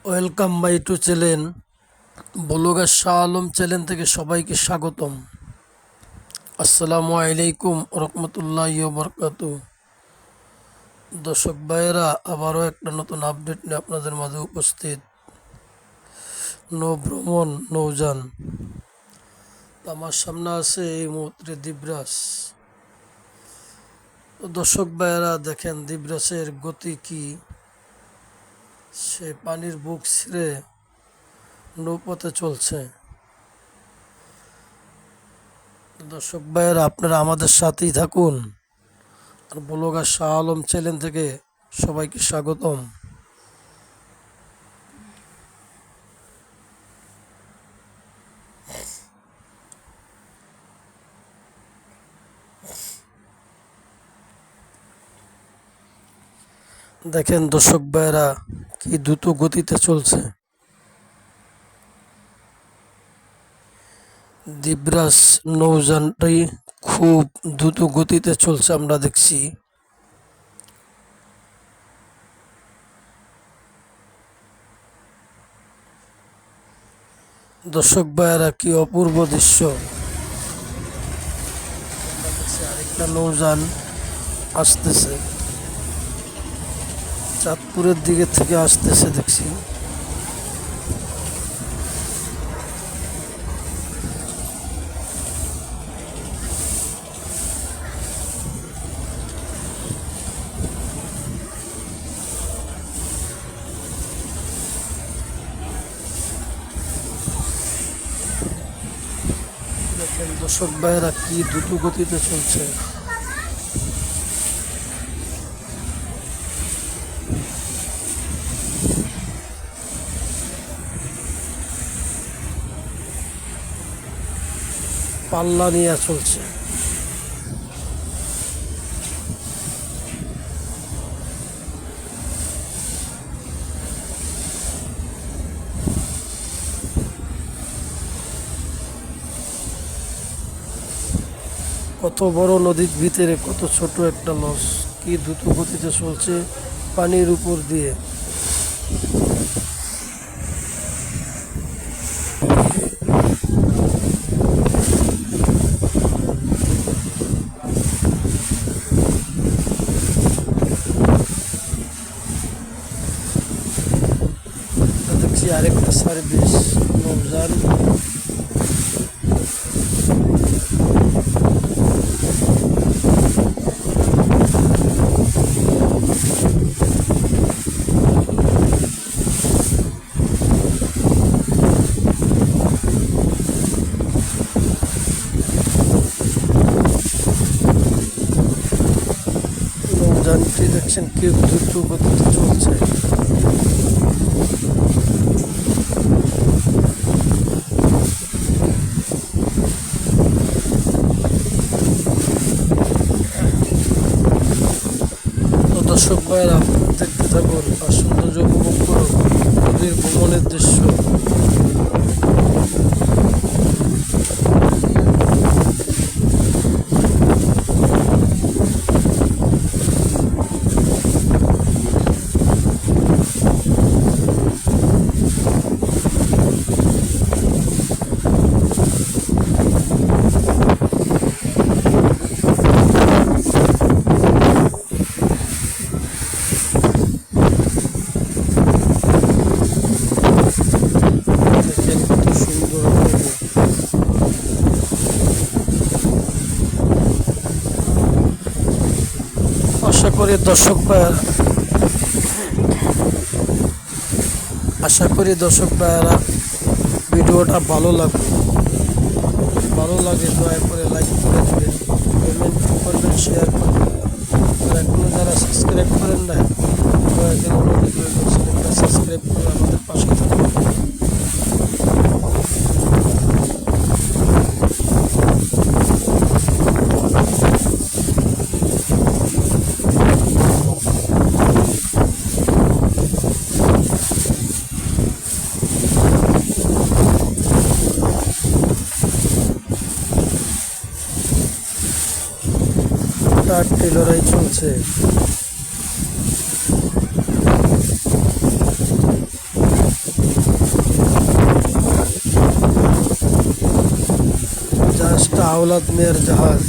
Welcome by to channel blogger Shah Alam channel থেকে সবাইকে স্বাগতম। আসসালামু আলাইকুম রহমতুল্লাহ বরকাত। দর্শক ভাইয়েরা, আবারও একটা নতুন আপডেট নিয়ে আপনাদের মাঝে উপস্থিত। ভ্রমণ নৌযান, আমার সামনে আছে এই মুহূর্তে দ্বীপরাজ। তো দর্শক ভাইয়েরা দেখেন দ্বীপরাজের গতি কি, সে পানির বুক ছিঁড়ে নৌপথে চলছে। দর্শক ভাইয়েরা, আপনারা আমাদের সাথেই থাকুন। আর ব্লগার শাহ আলম চ্যানেল থেকে সবাইকে স্বাগতম। দেখেন দর্শক ভাইয়েরা, কি দ্রুত গতিতে চলছে দ্বীপরাজ নৌযানটি, খুব দ্রুত গতিতে চলছে আমরা দেখছি। দর্শক ভাইয়েরা, কি অপূর্ব দৃশ্য। আমরা দেখছি আরেকটা নৌযান আসতেছে, চাঁদপুরের দিকে থেকে আসতেছে দেখছি। দেখেন দর্শক ভাইয়েরা, কি দ্রুত গতিতে চলছে। পাল্লা নিয়ে চলছে। কত বড় নদীর ভিতরে কত ছোট একটা লঞ্চ, কি দ্রুত গতিতে চলছে পানির উপর দিয়ে। দেখছি আরেকটা সার্ভিস নৌযান। নৌযানটি দেখছেন কি দ্রুত গতিতে চলছে। তো দর্শক ভাইয়েরা, দেখতে থাকুন আর সৌন্দর্য উপভোগ করুন নদীর ভ্রমণের দৃশ্য। দেখেন কত সুন্দর অপূর্ব। আশা করি দর্শক ভাইয়েরা আশা করি দর্শক ভাইয়েরা ভিডিওটা ভালো লাগবে। ভালো লাগে দয়া করে লাইক করে দেবেন, কমেন্ট করবেন, শেয়ার করবেন। আর এখনো যারা সাবস্ক্রাইব করেন না, দয়া করে অনুরোধ করবেন চ্যানেলটা সাবস্ক্রাইব করে আমাদের পাশে থাকুন। তার টেলরাই চলছে। আওলাদ মিয়ার জাহাজ।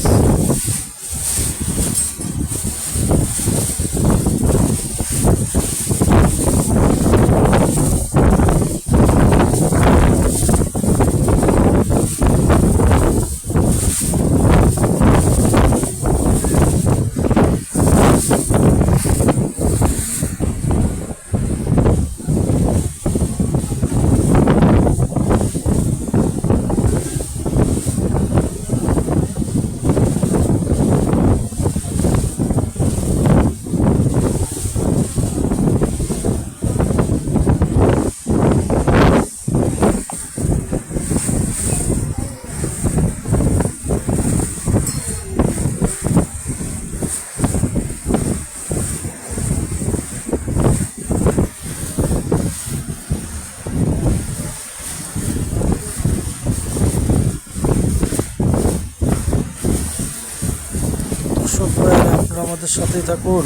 দর্শক ভাইয়েরা, আপনারা আমাদের সাথেই থাকুন।